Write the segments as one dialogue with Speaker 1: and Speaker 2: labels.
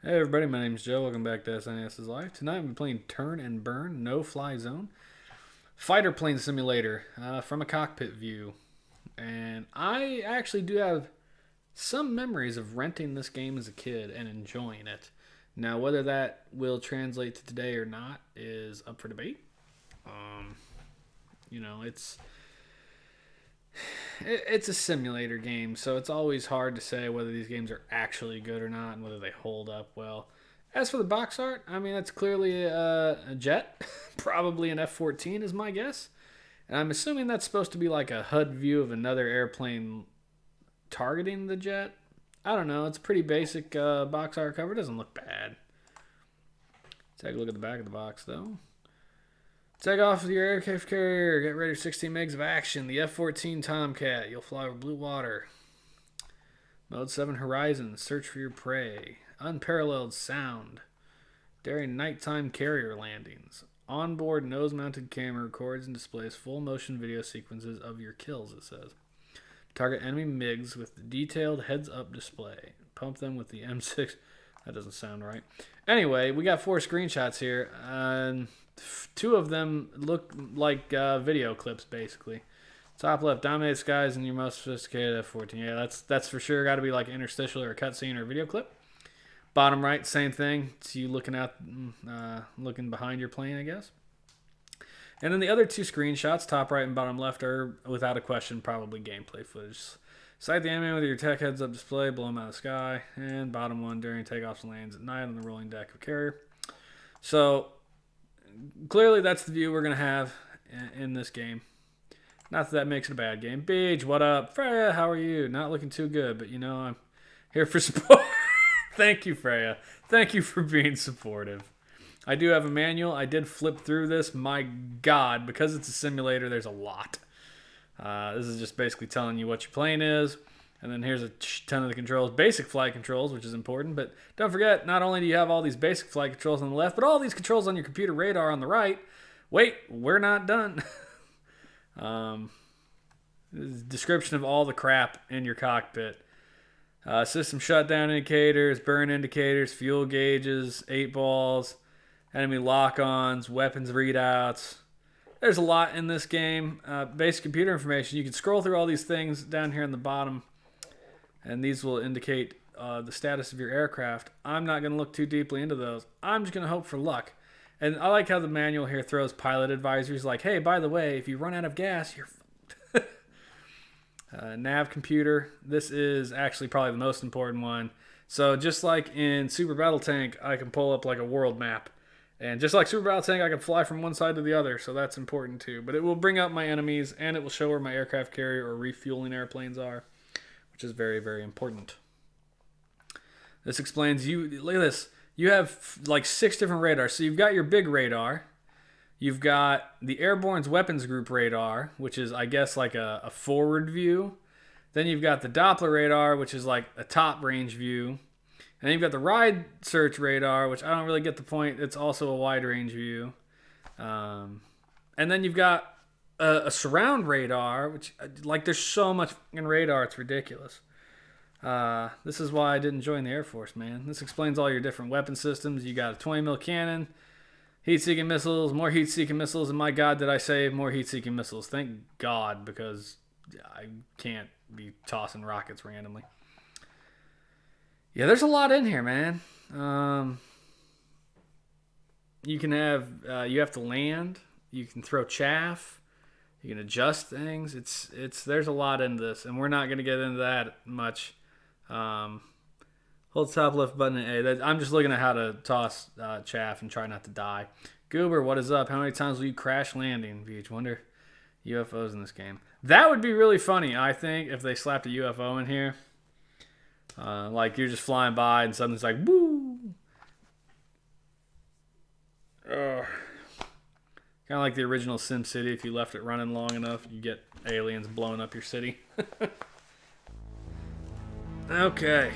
Speaker 1: Hey everybody, my name's Joe. Welcome back to SNES's Live. Tonight I'm playing Turn and Burn No Fly Zone Fighter Plane Simulator from a cockpit view. And I actually do have some memories of renting this game as a kid and enjoying it. Now, whether that will translate to today or not is up for debate. Um, it's a simulator game, so it's always hard to say whether these games are actually good or not and whether they hold up well. As for the box art, I mean, that's clearly a jet. Probably an F-14 is my guess. And I'm assuming that's supposed to be like a HUD view of another airplane targeting the jet. I don't know. It's a pretty basic box art cover. It doesn't look bad. Take a look at the back of the box, though. Take off with your aircraft carrier. Get ready for 16 megs of action. The F-14 Tomcat. You'll fly over blue water. Mode 7 Horizon. Search for your prey. Unparalleled sound. Daring nighttime carrier landings. Onboard nose-mounted camera records and displays full motion video sequences of your kills, it says. Target enemy MiGs with detailed heads-up display. Pump them with the M6. That doesn't sound right. Anyway, we got 4 screenshots here. And 2 of them look like video clips, basically. Top left, dominate skies in your most sophisticated F-14. Yeah, that's for sure got to be like an interstitial or a cutscene or a video clip. Bottom right, same thing. It's you looking out, looking behind your plane, I guess. And then the other 2 screenshots, top right and bottom left, are without a question probably gameplay footage. Sight the enemy with your tech heads-up display, blow them out of the sky. And bottom one during takeoffs and lands at night on the rolling deck of a carrier. So clearly that's the view we're going to have in this game. Not that makes it a bad game. Beach, what up? Freya, how are you? Not looking too good, but you know, I'm here for support. Thank you, Freya. Thank you for being supportive. I do have a manual. I did flip through this. My God, because it's a simulator, there's a lot. This is just basically telling you what your plane is. And then here's a ton of the controls. Basic flight controls, which is important. But don't forget, not only do you have all these basic flight controls on the left, but all these controls on your computer radar on the right. Wait, we're not done. Description of all the crap in your cockpit. System shutdown indicators, burn indicators, fuel gauges, 8 balls, enemy lock-ons, weapons readouts. There's a lot in this game. Basic computer information. You can scroll through all these things down here in the bottom, and these will indicate the status of your aircraft. I'm not going to look too deeply into those. I'm just going to hope for luck. And I like how the manual here throws pilot advisories like, hey, by the way, if you run out of gas, you're... Nav Computer. This is actually probably the most important one. So just like in Super Battle Tank, I can pull up like a world map. And just like Super Battle Tank, I can fly from one side to the other. So that's important too. But it will bring up my enemies, and it will show where my aircraft carrier or refueling airplanes are, which is very, very important. This explains look at this. You have like 6 different radars. So you've got your big radar. You've got the Airborne's Weapons Group radar, which is, I guess, like a forward view. Then you've got the Doppler radar, which is like a top range view. And then you've got the Ride Search radar, which I don't really get the point. It's also a wide range view. And then you've got a surround radar, which, like, there's so much fucking radar, it's ridiculous. This is why I didn't join the Air Force, man. This explains all your different weapon systems. You got a 20 mil cannon. Heat-seeking missiles, more heat-seeking missiles, and my God, did I say more heat-seeking missiles. Thank God, because I can't be tossing rockets randomly. Yeah, there's a lot in here, man. You can have, you have to land. You can throw chaff. You can adjust things. There's a lot in this, and we're not going to get into that much. Hold the top left button and A. I'm just looking at how to toss chaff and try not to die. Goober, what is up? How many times will you crash landing? Beach, wonder UFOs in this game. That would be really funny, I think, if they slapped a UFO in here. Like you're just flying by and something's like, woo! Kind of like the original Sim City. If you left it running long enough, you get aliens blowing up your city. Okay.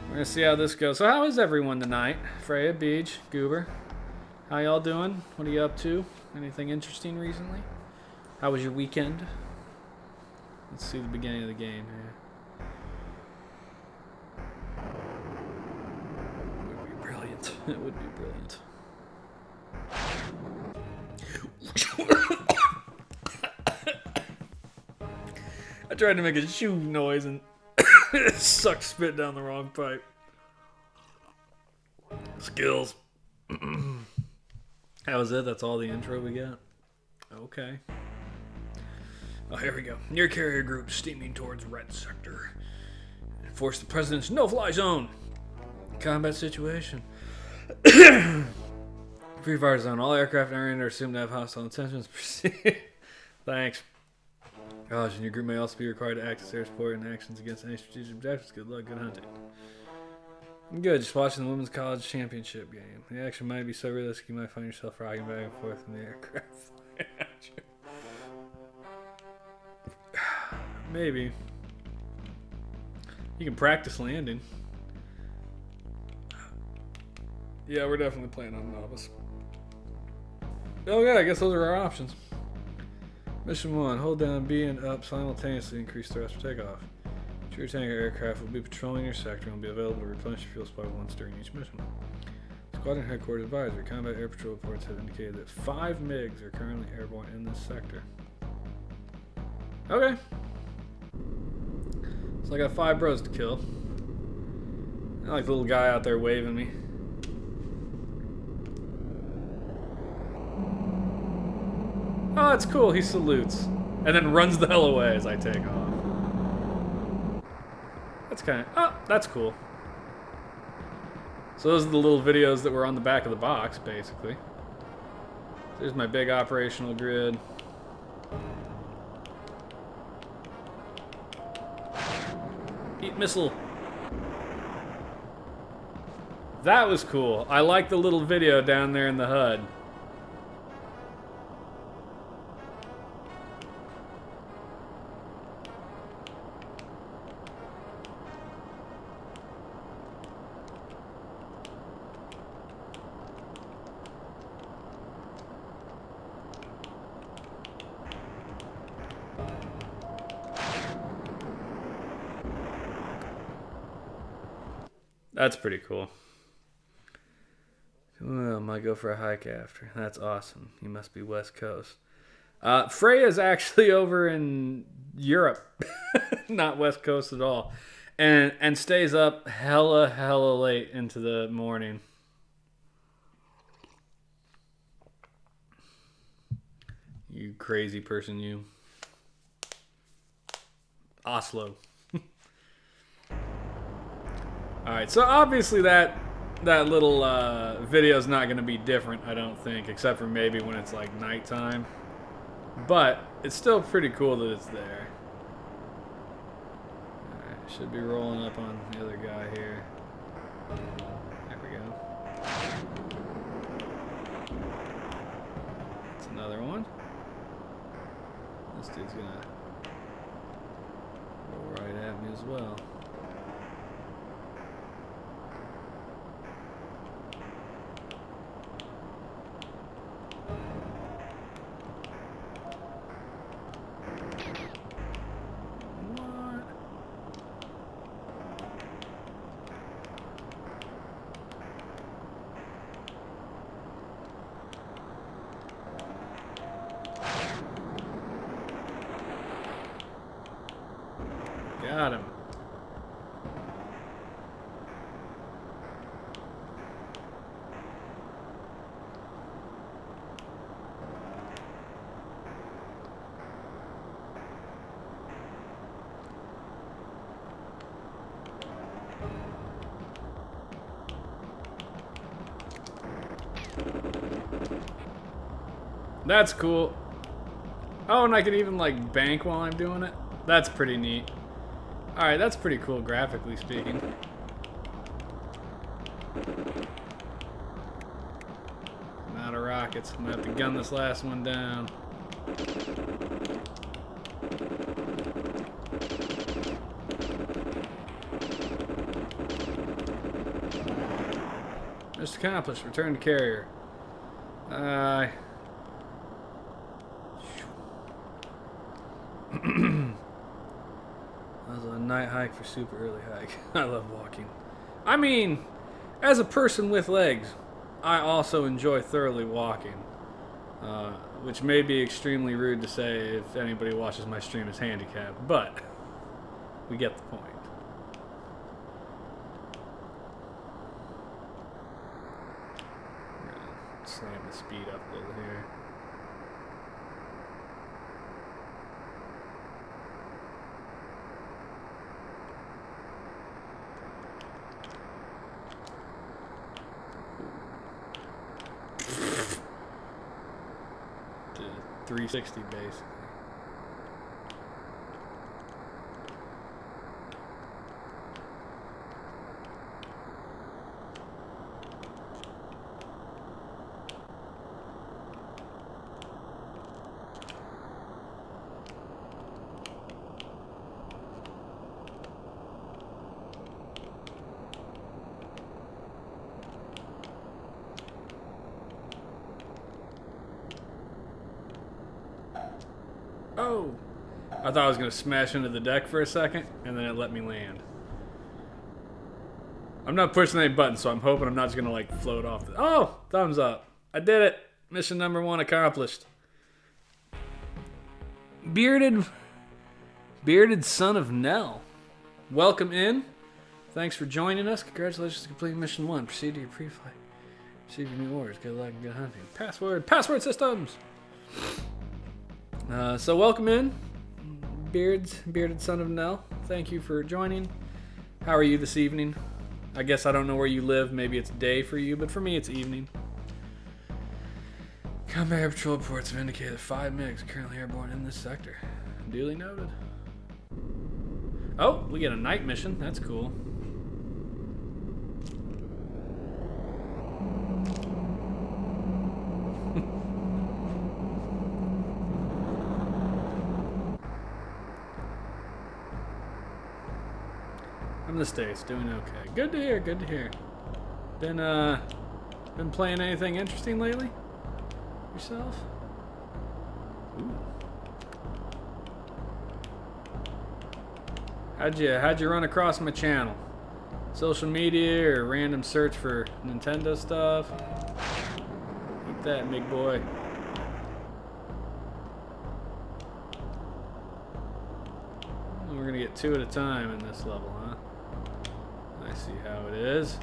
Speaker 1: We're going to see how this goes. So how is everyone tonight? Freya, Beach, Goober. How y'all doing? What are you up to? Anything interesting recently? How was your weekend? Let's see the beginning of the game here. brilliant. It would be brilliant. I tried to make a shoo noise and it sucked spit down the wrong pipe. Skills. That was it? That's all the intro we got? Okay. Oh, here we go. Near carrier group steaming towards red sector. Enforce the president's no-fly zone. Combat situation. Free fire zone. All aircraft in our area are assumed to have hostile intentions. Thanks. Gosh, and your group may also be required to access air support and actions against any strategic objectives. Good luck, good hunting. I'm good, just watching the Women's College Championship game. The action might be so realistic you might find yourself rocking back and forth in the aircraft. Maybe. You can practice landing. Yeah, we're definitely playing on novice. Okay, I guess those are our options. Mission 1. Hold down B and up simultaneously. Increase thrust for takeoff. Your tanker aircraft will be patrolling your sector and will be available to replenish your fuel supply once during each mission. Squadron Headquarters Advisor. Combat Air Patrol reports have indicated that 5 MiGs are currently airborne in this sector. Okay. So I got 5 bros to kill. I like the little guy out there waving me. Oh, that's cool. He salutes. And then runs the hell away as I take off. That's kind of... Oh, that's cool. So those are the little videos that were on the back of the box, basically. There's my big operational grid. Eat missile. That was cool. I like the little video down there in the HUD. That's pretty cool. Well, I might go for a hike after. That's awesome. You must be West Coast. Freya's actually over in Europe. Not West Coast at all. And stays up hella late into the morning. You crazy person, you. Oslo. Alright, so obviously that little video is not going to be different, I don't think, except for maybe when it's like nighttime. But it's still pretty cool that it's there. Alright, should be rolling up on the other guy here. There we go. That's another one. This dude's going to roll right at me as well. Got him. That's cool. Oh, and I can even like bank while I'm doing it. That's pretty neat. Alright, that's pretty cool, graphically speaking. I'm out of rockets. I'm gonna have to gun this last one down. Mission accomplished. Return to carrier. That was a night hike for super early hike. I love walking. I mean, As a person with legs, I also enjoy thoroughly walking, which may be extremely rude to say if anybody watches my stream is handicapped, but we get the point. I'm gonna slam the speed up a little here. To 360 basically. Oh! I thought I was going to smash into the deck for a second, and then it let me land. I'm not pushing any buttons, so I'm hoping I'm not just going to, like, float off. Oh! Thumbs up. I did it! Mission number 1 accomplished. Bearded son of Nell. Welcome in. Thanks for joining us. Congratulations on completing mission 1. Proceed to your pre-flight. Receive your new orders. Good luck and good hunting. Password systems! So welcome in, bearded son of Nell. Thank you for joining. How are you this evening? I guess I don't know where you live. Maybe it's day for you, but for me it's evening. Combat Air Patrol reports have indicated 5 MiGs currently airborne in this sector. Duly noted. Oh, we get a night mission. That's cool. I'm in the States, doing okay. Good to hear, good to hear. Been playing anything interesting lately? Yourself? Ooh. How'd you run across my channel? Social media or random search for Nintendo stuff? Eat that, big boy. We're gonna get 2 at a time in this level, huh? I see how it is.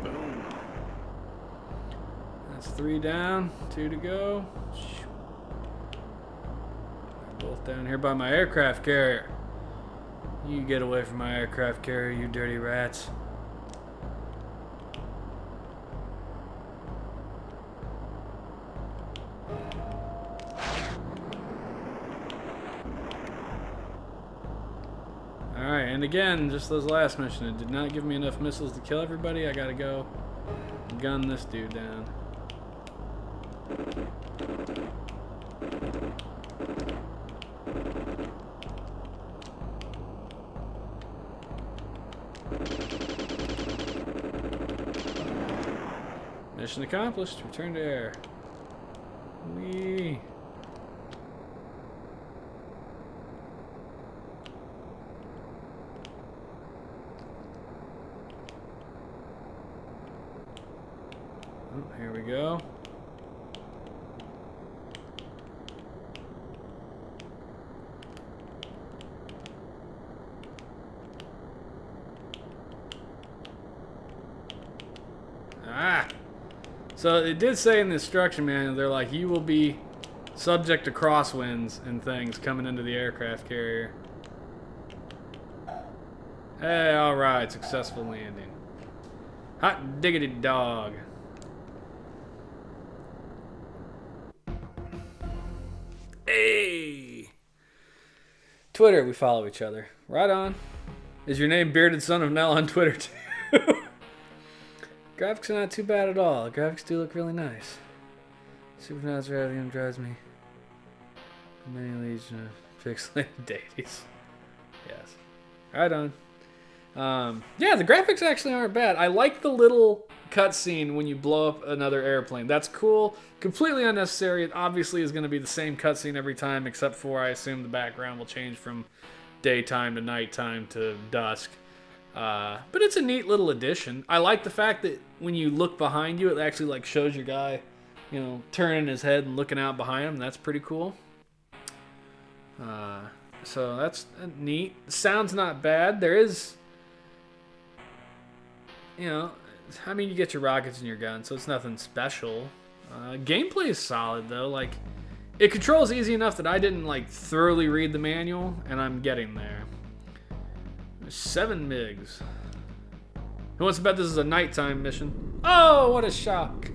Speaker 1: Boom. That's 3 down, 2 to go. Both down here by my aircraft carrier. You get away from my aircraft carrier, you dirty rats. Alright, and again, just those last mission, it did not give me enough missiles to kill everybody. I gotta go gun this dude down. Mission accomplished. Return to air. Whee. Oh, here we go. Ah! So it did say in the instruction manual, they're like, you will be subject to crosswinds and things coming into the aircraft carrier. Hey, alright, successful landing. Hot diggity dog. Hey! Twitter, we follow each other. Right on. Is your name Bearded Son of Nell on Twitter too? Graphics are not too bad at all. The graphics do look really nice. Supernatural Radium drives me. Many leads Pixelated deities. Yes. Right on. Yeah, the graphics actually aren't bad. I like the little cutscene when you blow up another airplane. That's cool. Completely unnecessary. It obviously is going to be the same cutscene every time, except for I assume the background will change from daytime to nighttime to dusk. But it's a neat little addition. I like the fact that when you look behind you, it actually like shows your guy, you know, turning his head and looking out behind him. That's pretty cool. So that's neat. Sound's not bad. There is, you know, I mean, you get your rockets and your gun, so it's nothing special. Gameplay is solid though. Like, it controls easy enough that I didn't like thoroughly read the manual, and I'm getting there. 7 MIGs. Who wants to bet this is a nighttime mission? Oh, what a shock!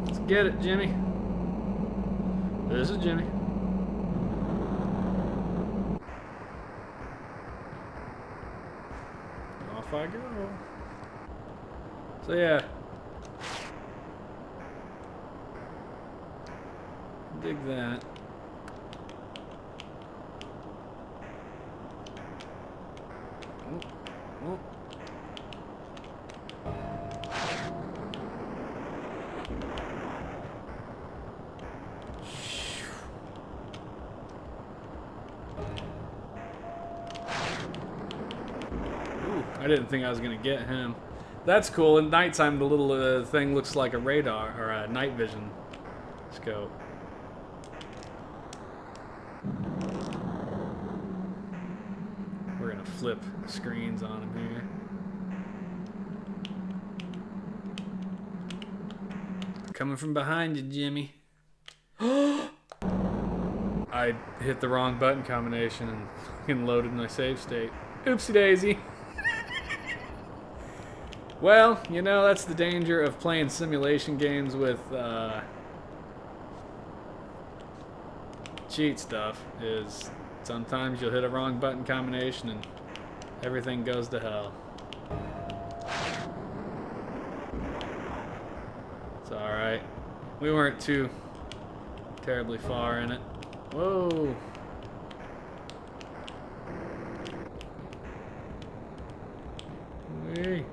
Speaker 1: Let's get it, Jimmy. This is Jimmy. Off I go. So yeah. Dig that. Oh. I didn't think I was going to get him. That's cool. In nighttime, the little thing looks like a radar or a night vision scope. We're going to flip screens on him here. Coming from behind you, Jimmy. I hit the wrong button combination and fucking loaded my save state. Oopsie daisy. Well, you know, that's the danger of playing simulation games with cheat stuff, is sometimes you'll hit a wrong button combination and everything goes to hell. It's alright. We weren't too terribly far in it. Whoa! Whee!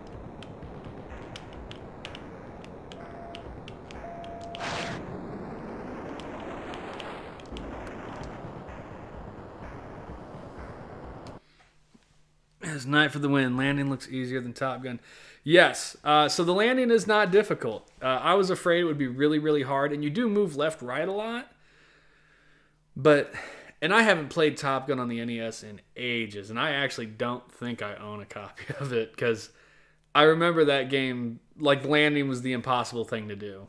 Speaker 1: It's night for the win. Landing looks easier than Top Gun. Yes. So the landing is not difficult. I was afraid it would be really, really hard. And you do move left, right a lot. And I haven't played Top Gun on the NES in ages. And I actually don't think I own a copy of it. Because I remember that game, like, landing was the impossible thing to do.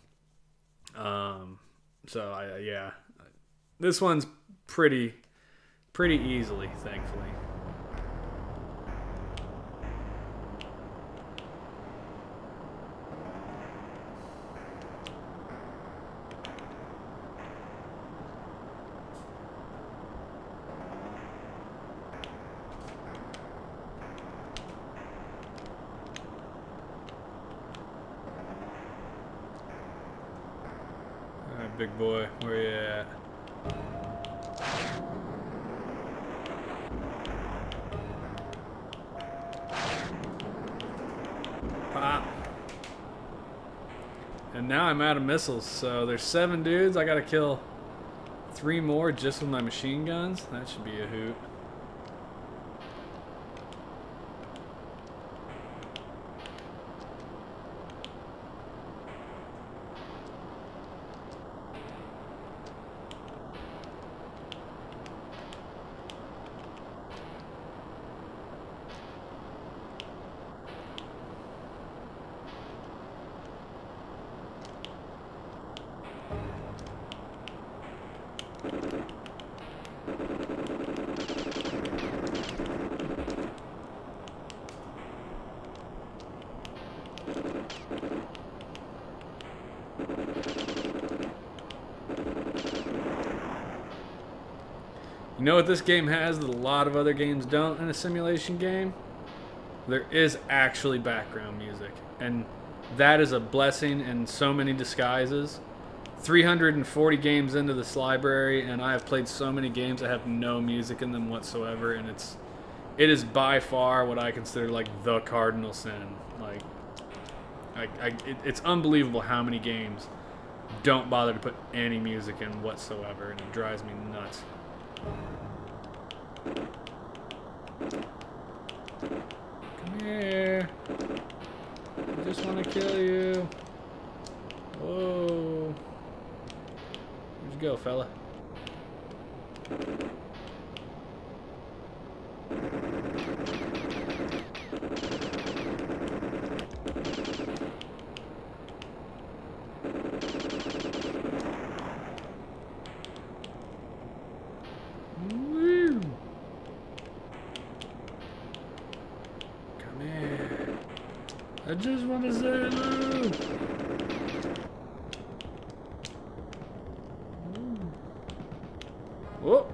Speaker 1: Yeah. This one's pretty easily, thankfully. Big boy, where you at? Pop. And now I'm out of missiles, so there's 7 dudes. I gotta kill 3 more just with my machine guns. That should be a hoot. You know what this game has that a lot of other games don't in a simulation game? There is actually background music. And that is a blessing in so many disguises. 340 games into this library, and I have played so many games that have no music in them whatsoever, and it is by far what I consider like the cardinal sin. It's unbelievable how many games don't bother to put any music in whatsoever, and it drives me nuts. Come here. I just want to kill you. Whoa. Where'd you go, fella? Woo. Come here. I just want to say hello. Whoa.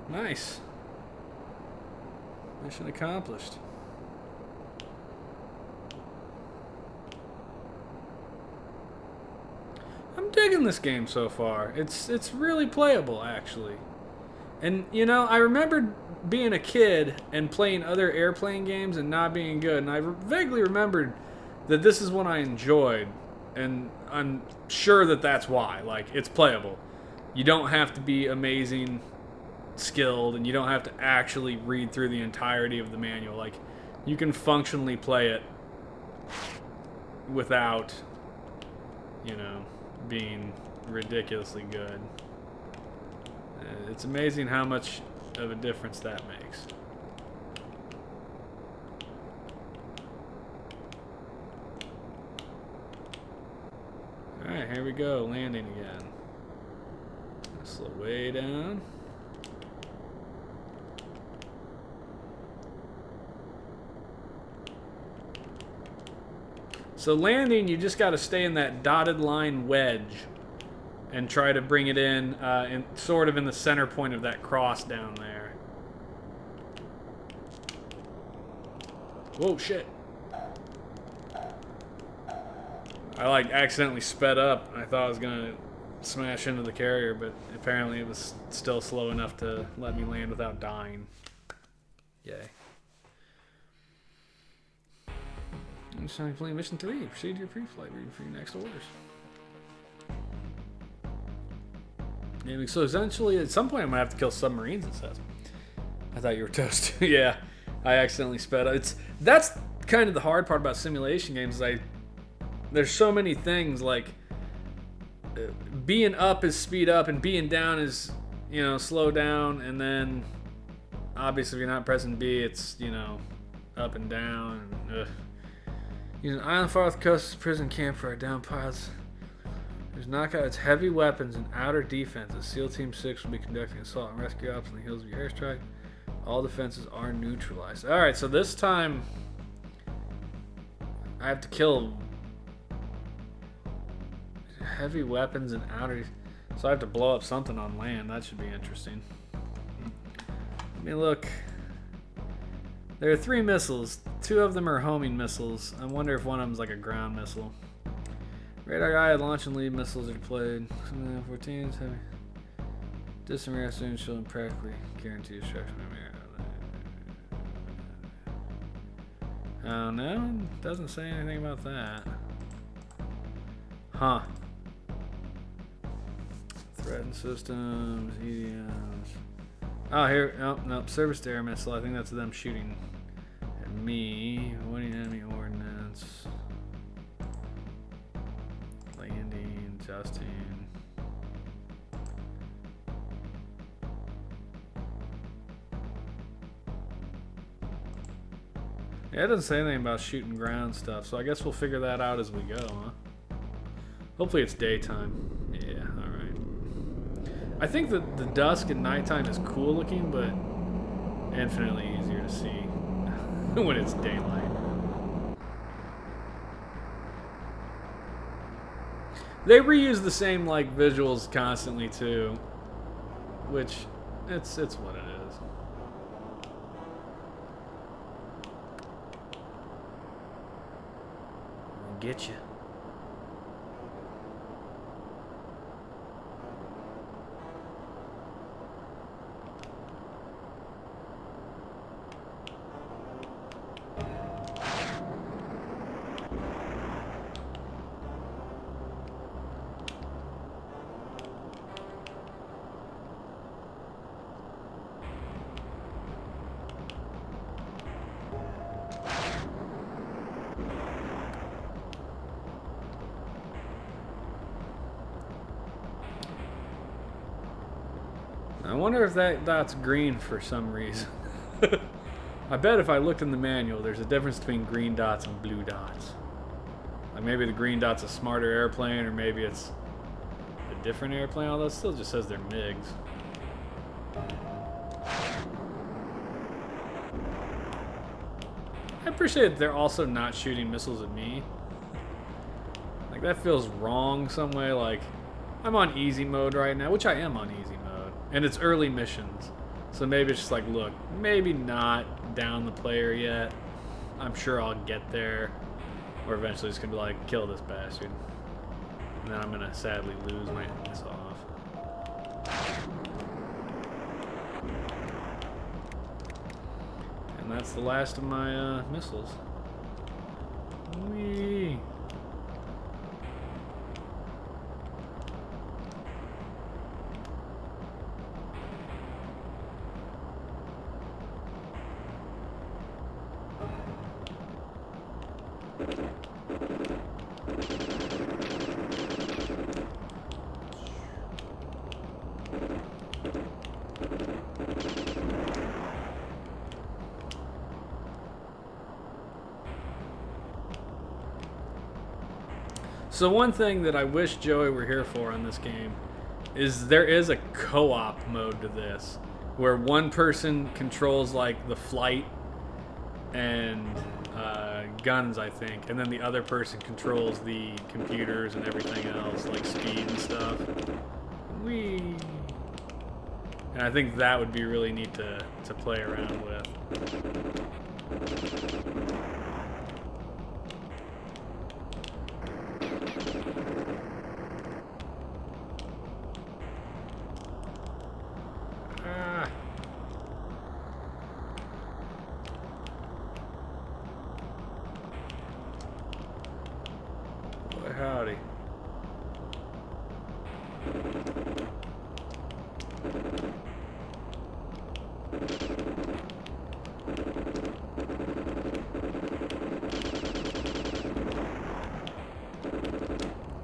Speaker 1: Nice. Mission accomplished. I'm digging this game so far. It's really playable, actually. And, you know, I remembered being a kid and playing other airplane games and not being good. And I vaguely remembered that this is one I enjoyed. And I'm sure that that's why. Like, it's playable. You don't have to be amazing skilled, and you don't have to actually read through the entirety of the manual. Like, you can functionally play it without, you know, being ridiculously good. It's amazing how much of a difference that makes. Alright, here we go, landing again. Slow way down. So landing, you just got to stay in that dotted line wedge and try to bring it in, sort of in the center point of that cross down there. Whoa, shit. I like accidentally sped up. I thought I was going to smash into the carrier, but apparently it was still slow enough to let me land without dying. Yay. It's time to play mission 3. Proceed to your pre-flight reading for your next orders. Yeah, so essentially, at some point, I'm gonna have to kill submarines. It says. I thought you were toast. Yeah, I accidentally sped up. That's kind of the hard part about simulation games. There's so many things like being up is speed up, and being down is, you know, slow down, and then obviously if you're not pressing B, it's, you know, up and down. And, Use an island far off the coast as a prison camp for our down pilots. There's knockout its heavy weapons and outer defenses. SEAL Team 6 will be conducting assault and rescue ops on the hills of your airstrike. All defenses are neutralized. Alright, so this time I have to kill heavy weapons and outer. So I have to blow up something on land. That should be interesting. Let me look. There are 3 missiles. 2 of them are homing missiles. I wonder if one of them is like a ground missile. Radar guide, launch and lead missiles are deployed. 14s heavy. Distant radar soon shall practically guarantee destruction. Oh no, it doesn't say anything about that. Huh. Threatened systems, EDMs. Oh, here. Oh, nope. Surface to air missile. I think that's them shooting at me. Avoiding enemy ordnance. Landing, adjusting. Yeah, it doesn't say anything about shooting ground stuff, so I guess we'll figure that out as we go, huh? Hopefully it's daytime. Yeah, alright. I think that the dusk and nighttime is cool looking, but infinitely easier to see when it's daylight. They reuse the same like visuals constantly too, which it's what it is. I'll get you. I wonder if that dot's green for some reason. I bet if I looked in the manual, there's a difference between green dots and blue dots. Like maybe the green dot's a smarter airplane, or maybe it's a different airplane, although it still just says they're MiGs. I appreciate that they're also not shooting missiles at me. Like, that feels wrong some way. Like, I'm on easy mode right now, which I am on easy mode. And it's early missions. So maybe it's just like, look, maybe not down the player yet. I'm sure I'll get there. Or eventually it's going to be like, kill this bastard. And then I'm going to sadly lose my ass off. And that's the last of my missiles. Whee! So one thing that I wish Joey were here for on this game is there is a co-op mode to this, where one person controls like the flight and guns, I think, and then the other person controls the computers and everything else, like speed and stuff. Whee! And I think that would be really neat to play around with. Howdy.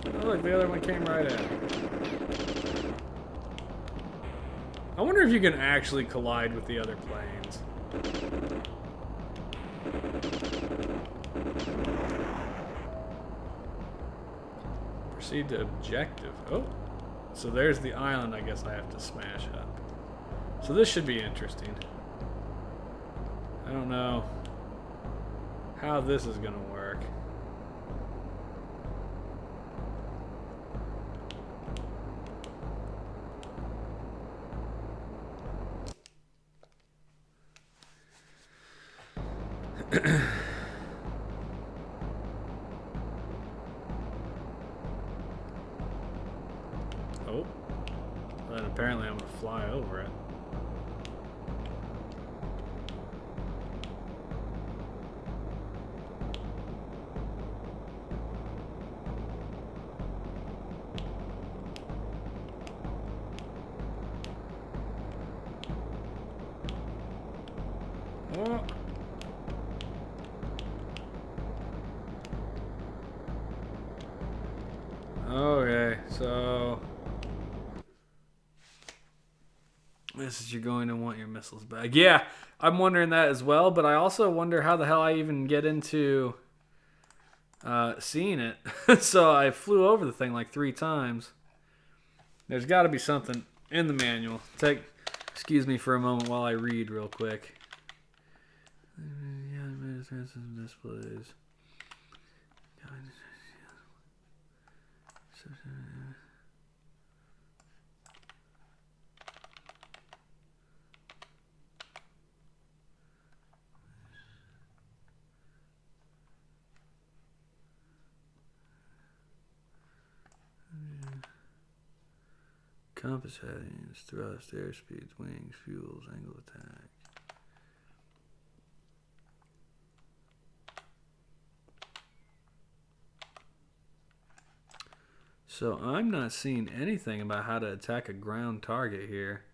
Speaker 1: Oh, look, the other one came right at me. I wonder if you can actually collide with the other planes. Proceed to objective. Oh, so there's the island I guess I have to smash up. So this should be interesting. I don't know how this is going to work. Oh, then apparently I'm going to fly over it. Oh. Okay, so this is, you're going to want your missiles back. Yeah, I'm wondering that as well, but I also wonder how the hell I even get into seeing it. So I flew over the thing like 3 times. There's got to be something in the manual. Excuse me for a moment while I read real quick. Displays. Compass headings, thrust, airspeeds, wings, fuels, angle attack. So I'm not seeing anything about how to attack a ground target here.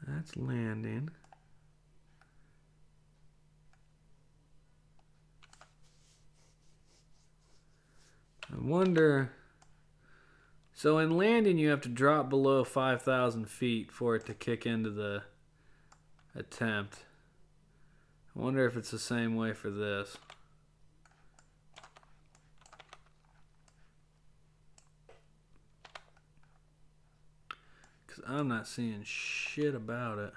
Speaker 1: That's landing. I wonder. So in landing, you have to drop below 5,000 feet for it to kick into the attempt. I wonder if it's the same way for this. Because I'm not seeing shit about it.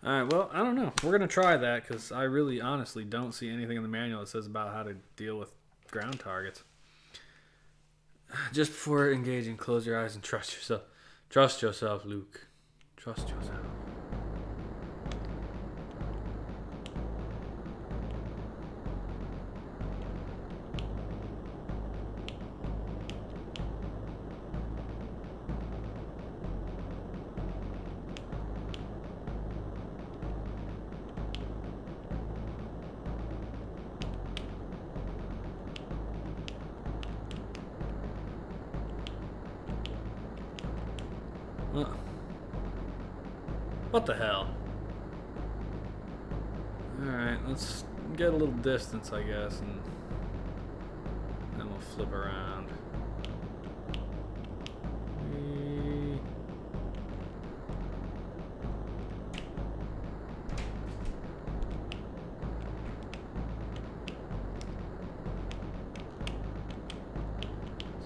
Speaker 1: Alright, well, I don't know. We're going to try that because I really honestly don't see anything in the manual that says about how to deal with ground targets. Just before engaging, close your eyes and trust yourself. Trust yourself, Luke. Trust yourself. What the hell? Alright, let's get a little distance, I guess, and then we'll flip around.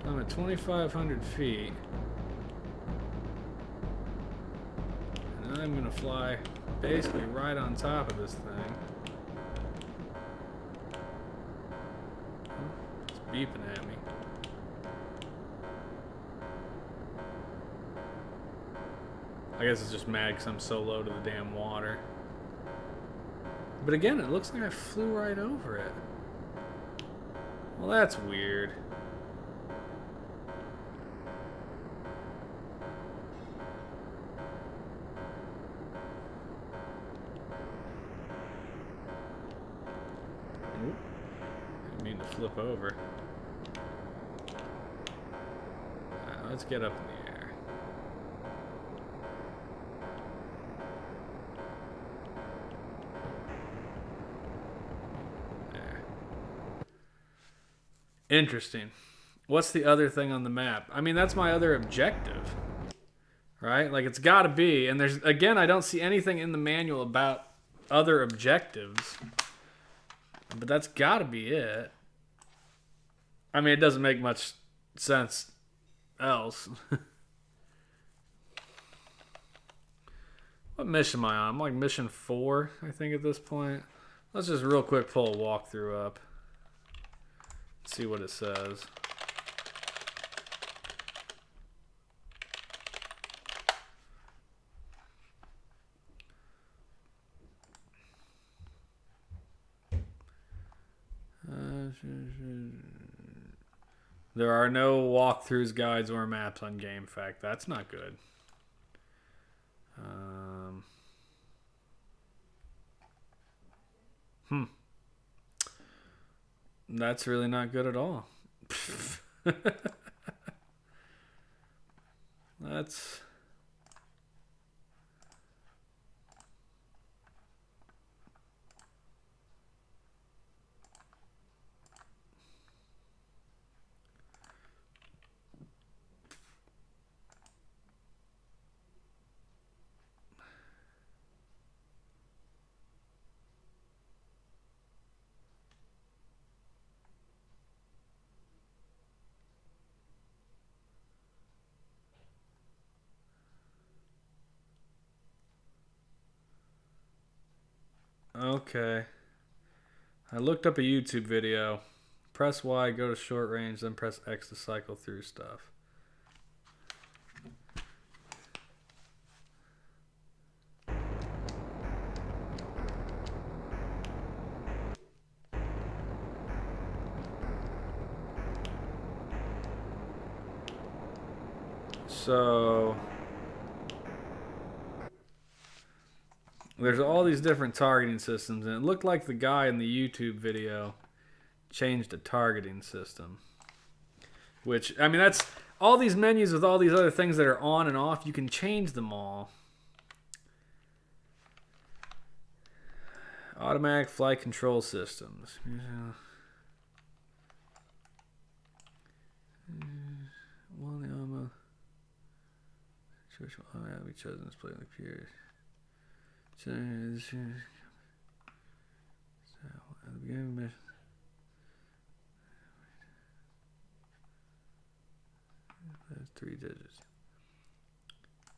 Speaker 1: So I'm at 2,500 feet. I'm gonna fly basically right on top of this thing. It's beeping at me. I guess it's just mad because I'm so low to the damn water. But again, it looks like I flew right over it. Well, that's weird. Flip over. Let's get up in the air. There. Interesting. What's the other thing on the map? I mean, that's my other objective, right? Like, it's got to be. And there's, again, I don't see anything in the manual about other objectives, but that's got to be it. I mean, it doesn't make much sense else. What mission am I on? I'm like mission 4, I think, at this point. Let's just real quick pull a walkthrough up. See what it says. There are no walkthroughs, guides, or maps on GameFAQ. That's not good. That's really not good at all. That's... okay. I looked up a YouTube video. Press Y, go to short range, then press X to cycle through stuff. So there's all these different targeting systems, and it looked like the guy in the YouTube video changed the targeting system. Which, I mean, that's all these menus with all these other things that are on and off. You can change them all. Automatic flight control systems. Well, the ammo. We chosen this play on the computer. So, at the beginning of the mission. 3 digits.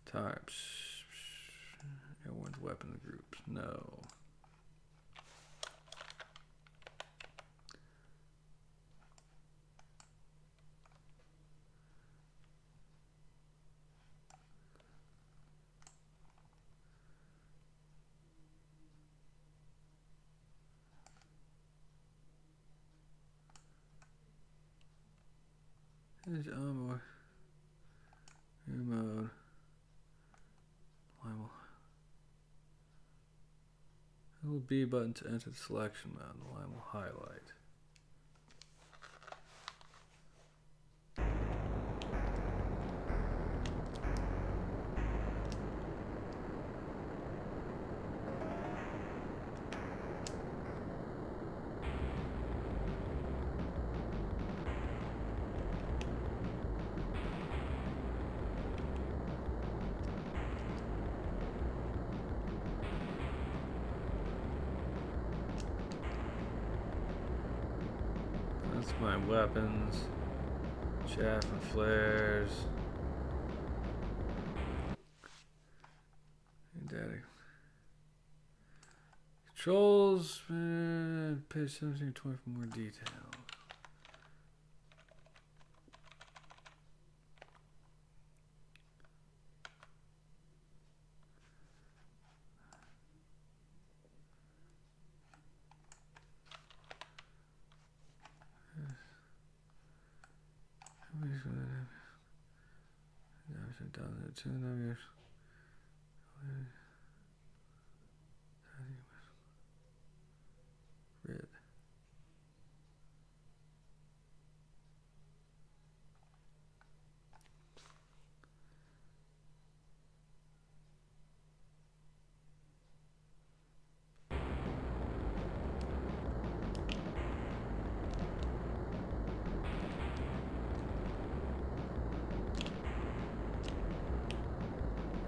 Speaker 1: Types. Everyone's weapon groups. No. There's ammo. New mode. Little B button to enter the selection mode. The line will highlight. That's my weapons. Chaff and flares. Data. Controls. Page 17 20 for more detail. Red.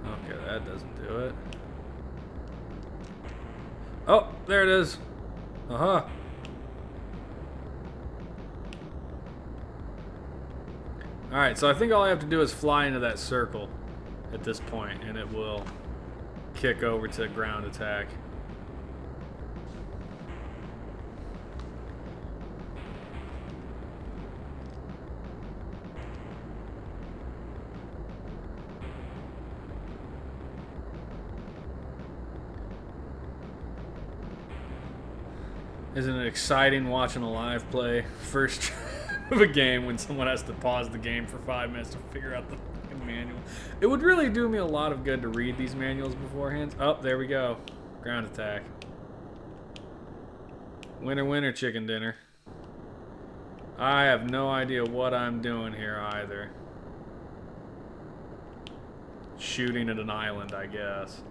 Speaker 1: Okay, that doesn't do it. Oh, there it is. Uh-huh. Alright, so I think all I have to do is fly into that circle at this point, and it will kick over to ground attack. Isn't it exciting watching a live play first of a game when someone has to pause the game for 5 minutes to figure out the manual? It would really do me a lot of good to read these manuals beforehand. Oh, there we go. Ground attack. Winner, winner, chicken dinner. I have no idea what I'm doing here either. Shooting at an island, I guess.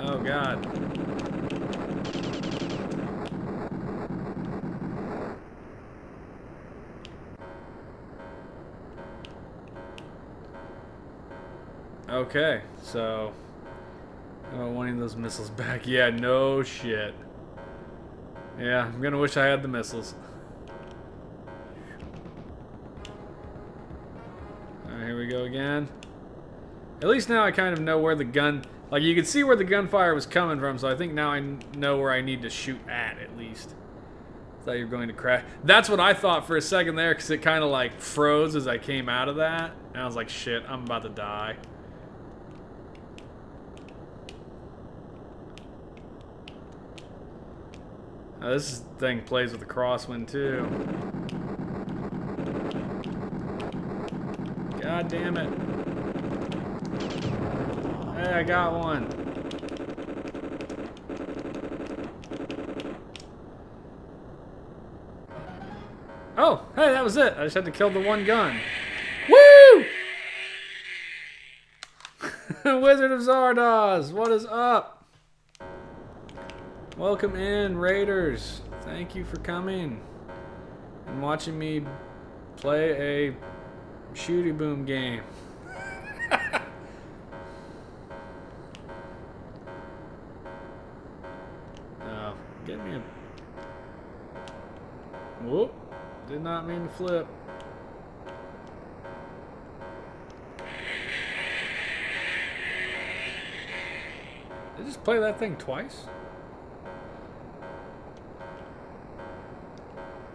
Speaker 1: Oh God. Okay, so wanting those missiles back. Yeah, no shit. Yeah, I'm gonna wish I had the missiles. Alright, here we go again. At least now I kind of know where the gun... Like, you could see where the gunfire was coming from, so I think now I know where I need to shoot at least. Thought you were going to crash. That's what I thought for a second there, because it kind of, like, froze as I came out of that. And I was like, shit, I'm about to die. Now, this thing plays with a crosswind, too. God damn it. Hey, I got one. Oh, hey, that was it. I just had to kill the one gun. Woo! Wizard of Zardoz, what is up? Welcome in, Raiders. Thank you for coming and watching me play a shooty boom game. Oh, get me a... Whoop. Did not mean to flip. Did I just play that thing twice?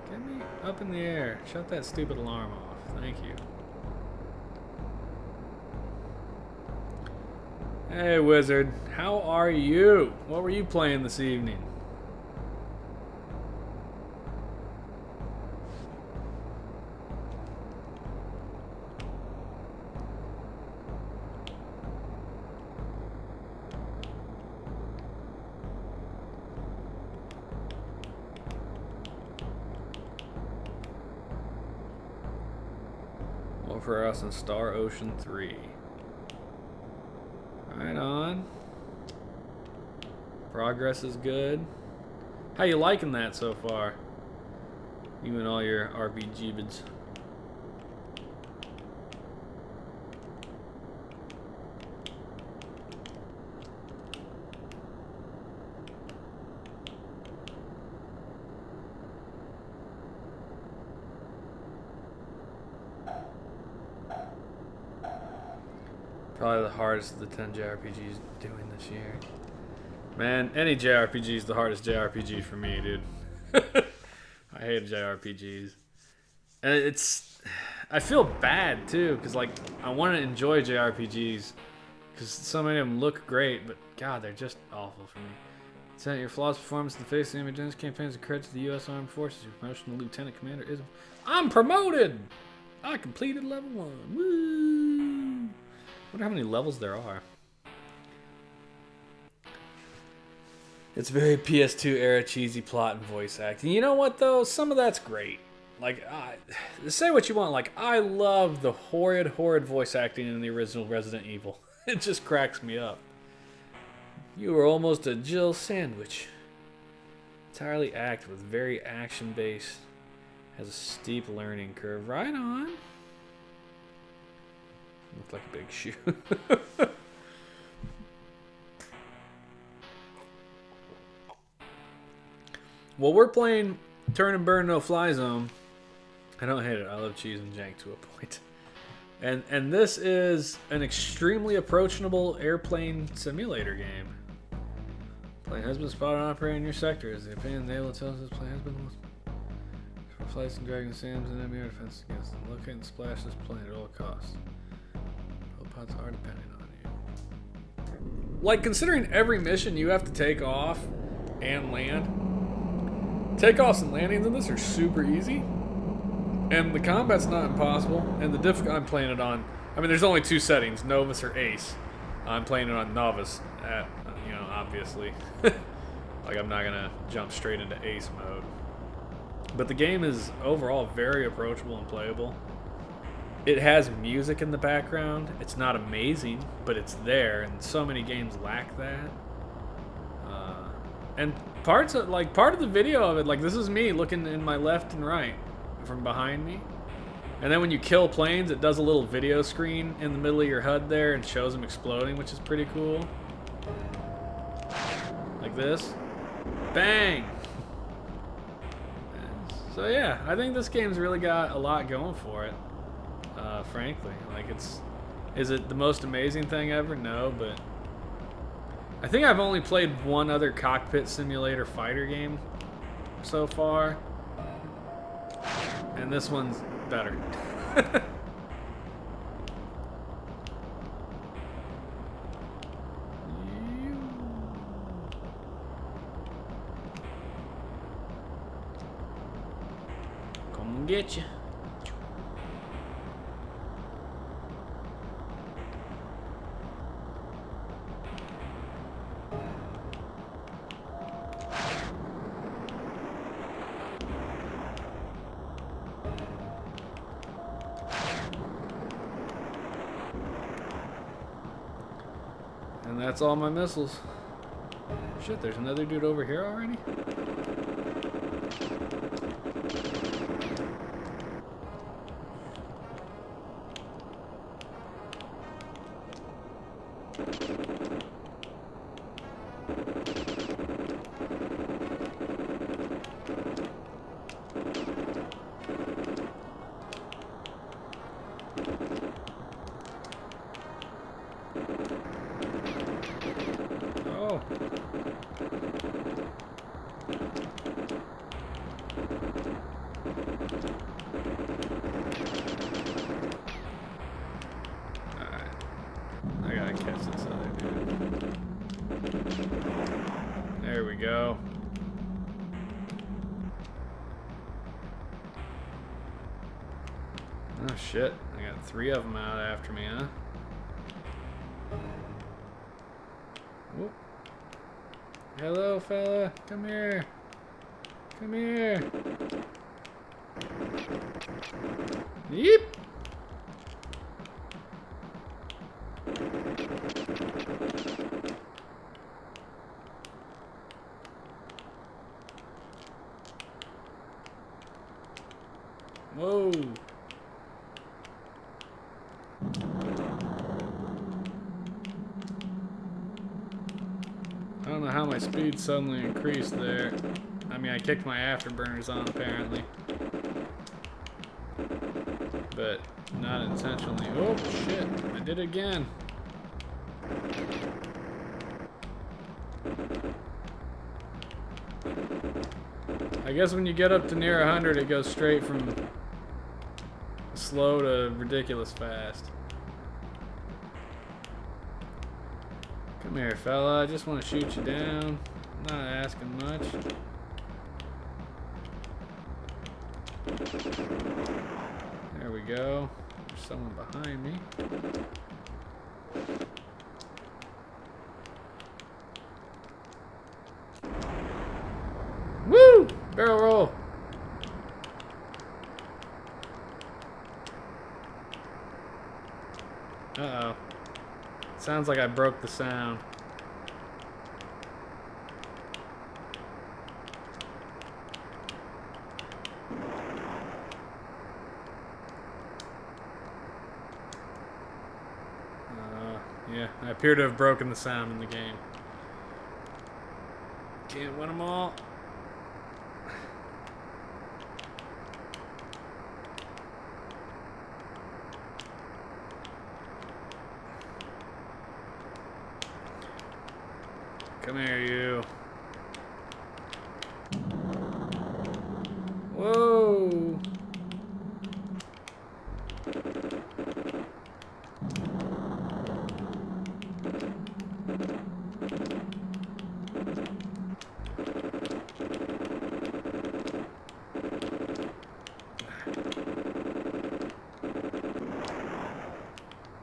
Speaker 1: Get me up in the air. Shut that stupid alarm off. Thank you. Hey, Wizard. How are you? What were you playing this evening? For us in Star Ocean 3. Right on. Progress is good. How you liking that so far? You and all your RPG bids. Probably the hardest of the 10 JRPGs doing this year. Man, any JRPG is the hardest JRPG for me, dude. I hate JRPGs. And it's... I feel bad, too, because, like, I want to enjoy JRPGs, because so many of them look great, but, God, they're just awful for me. Sent your flawless performance in the face of the emergency campaigns and credit to the U.S. Armed Forces. Your promotion to Lieutenant Commander is... I'm promoted! I completed level 1. Woo! I wonder how many levels there are. It's very PS2 era cheesy plot and voice acting. You know what though? Some of that's great. Like, say what you want. Like, I love the horrid voice acting in the original Resident Evil. It just cracks me up. You were almost a Jill sandwich. Entirely active with very action based. Has a steep learning curve. Right on. Looks like a big shoe. Well, we're playing Turn and Burn No Fly Zone. I don't hate it. I love cheese and jank to a point. And this is an extremely approachable airplane simulator game. Plane has been spotted operating in your sector. As the opinion naval intelligence plane has been for flights and dragging SAMs and enemy air defense against them. Locate and splash this plane at all costs. Pods are depending on you. Like, considering every mission you have to take off and land, takeoffs and landings in this are super easy, and the combat's not impossible, and the difficulty I'm playing it on, I mean, there's only two settings, Novus or Ace. I'm playing it on Novice, you know, obviously. Like, I'm not gonna jump straight into Ace mode. But the game is overall very approachable and playable. It has music in the background. It's not amazing, but it's there, and so many games lack that. And part of the video of it, like, this is me looking in my left and right from behind me. And then when you kill planes, it does a little video screen in the middle of your HUD there and shows them exploding, which is pretty cool. Like this. Bang! So yeah, I think this game's really got a lot going for it. Frankly, like is it the most amazing thing ever? No, but I think I've only played one other cockpit simulator fighter game so far, and this one's better. Come and get you. And that's all my missiles. Shit, there's another dude over here already? Oh. Alright. I gotta catch this other dude. There we go. Oh shit. I got 3 of them out after me, huh? Whoop. Hello, fella. Come here. Come here. Yeep. Whoa. I don't know how my speed suddenly increased there. I mean, I kicked my afterburners on apparently, but not intentionally. Oh shit, I did it again. I guess when you get up to near 100, it goes straight from slow to ridiculous fast. Come here, fella. I just want to shoot you down. I'm not asking much. There we go. There's someone behind me. Woo! Barrel roll. Uh-oh. Sounds like I broke the sound. Yeah, I appear to have broken the sound in the game. Can't win them all. Come here, you. Whoa.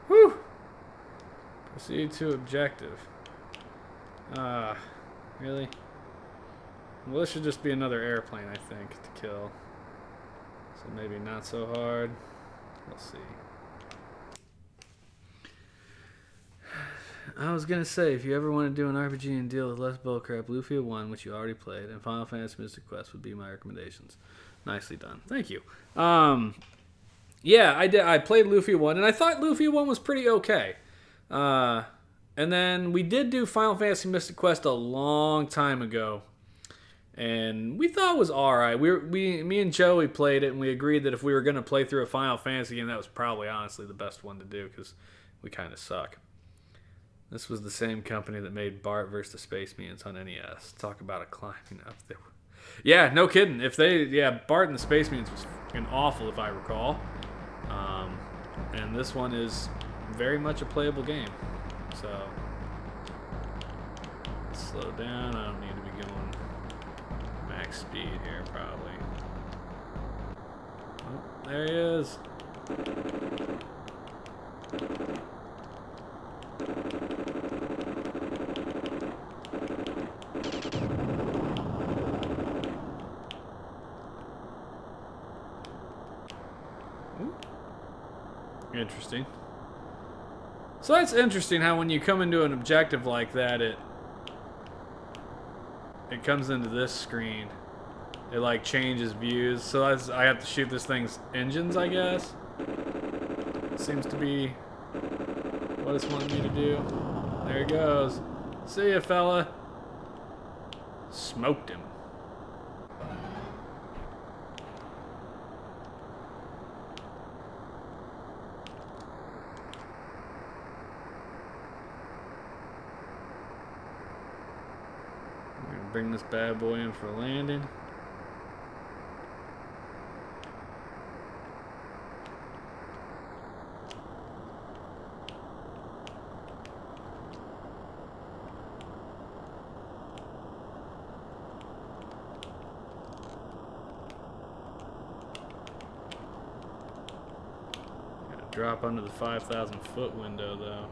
Speaker 1: Whew. Proceed to objective. Really? Well, this should just be another airplane, I think, to kill. So maybe not so hard. We'll see. I was gonna say, if you ever want to do an RPG and deal with less bullcrap, Bluefield 1, which you already played, and Final Fantasy Mystic Quest would be my recommendations. Nicely done. Thank you. Yeah, I did. I played Lufia 1, and I thought Lufia 1 was pretty okay. Uh, and then we did do Final Fantasy Mystic Quest a long time ago, and we thought it was all right. Me and Joey played it, and we agreed that if we were going to play through a Final Fantasy game, that was probably honestly the best one to do because we kind of suck. This was the same company that made Bart vs. the Space Mutants on NES. Talk about a climbing up there. Yeah, no kidding. Bart and the Space Mutants was fucking awful if I recall. And this one is very much a playable game. So, slow down. I don't need to be going max speed here, probably. Oh, there he is. Interesting. So that's interesting how when you come into an objective like that, it comes into this screen. It like changes views. So I have to shoot this thing's engines, I guess. Seems to be what it's wanting me to do. There he goes. See ya, fella. Smoked him. Bring this bad boy in for a landing. Gotta drop under the 5,000 foot window though.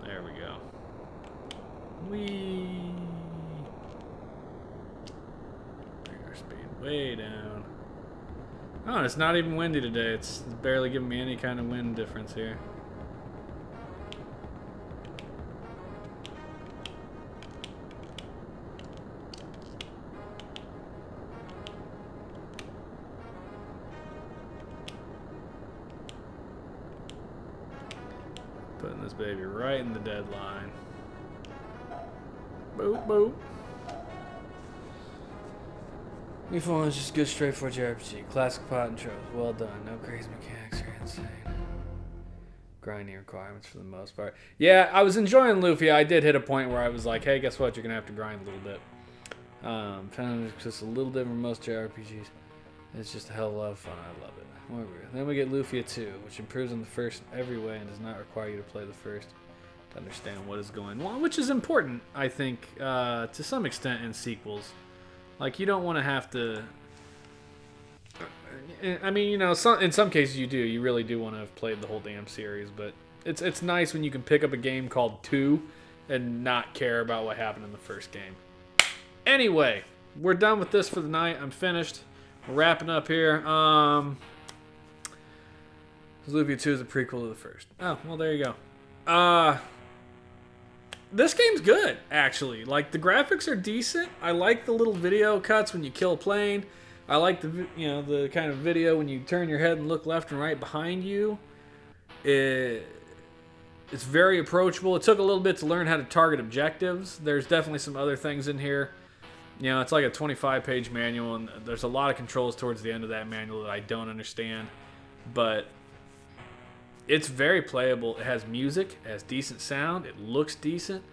Speaker 1: There we go. Whee! Way down. Oh, it's not even windy today. It's barely giving me any kind of wind difference here. Putting this baby right in the deadline. Boop, boop. Me Fallen is just good straightforward JRPG. Classic plot and tropes. Well done. No crazy mechanics are insane. Grinding requirements for the most part. Yeah, I was enjoying Lufia. I did hit a point where I was like, hey, guess what? You're going to have to grind a little bit. Found it's just a little different from most JRPGs. It's just a hell of a lot of fun. I love it. Then we get Lufia 2, which improves on the first in every way and does not require you to play the first to understand what is going on, which is important, I think, to some extent in sequels. Like, you don't want to have to... I mean, you know, in some cases you do. You really do want to have played the whole damn series, but it's nice when you can pick up a game called 2 and not care about what happened in the first game. Anyway, we're done with this for the night. I'm finished. We're wrapping up here. Lufia 2 is a prequel to the first. Oh, well, there you go. This game's good, actually. Like, the graphics are decent. I like the little video cuts when you kill a plane. I like the kind of video when you turn your head and look left and right behind you. It's very approachable. It took a little bit to learn how to target objectives. There's definitely some other things in here. You know, it's like a 25-page manual, and there's a lot of controls towards the end of that manual that I don't understand. But it's very playable. It has music, it has decent sound, it looks decent.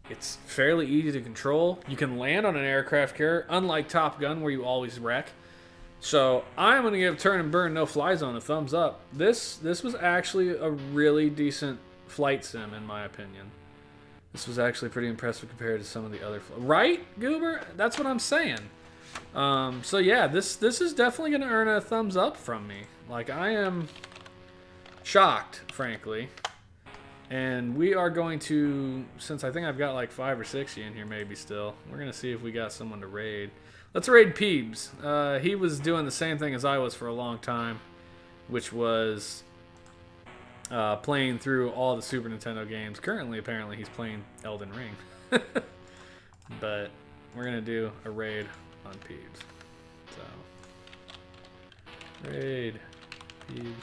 Speaker 1: It's fairly easy to control. You can land on an aircraft carrier, unlike Top Gun, where you always wreck. So I'm going to give Turn and Burn No Fly Zone a thumbs up. This was actually a really decent flight sim, in my opinion. This was actually pretty impressive compared to some of the other... Right, Goober? That's what I'm saying. So yeah, this is definitely going to earn a thumbs up from me. Like, I am shocked, frankly. And we are going to, since I think I've got like 5 or 6 in here maybe still, we're going to see if we got someone to raid. Let's raid Peebs. He was doing the same thing as I was for a long time, which was playing through all the Super Nintendo games. Currently, apparently, he's playing Elden Ring. But we're going to do a raid on Peebs. So, raid Speed.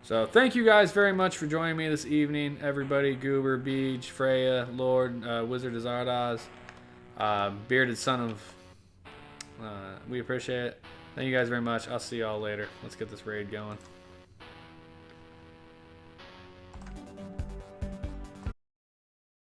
Speaker 1: So thank you guys very much for joining me this evening, everybody. Goober, Beej, Freya, Lord, Wizard of Zardoz, Bearded Son of... we appreciate it. Thank you guys very much. I'll see y'all later. Let's get this raid going.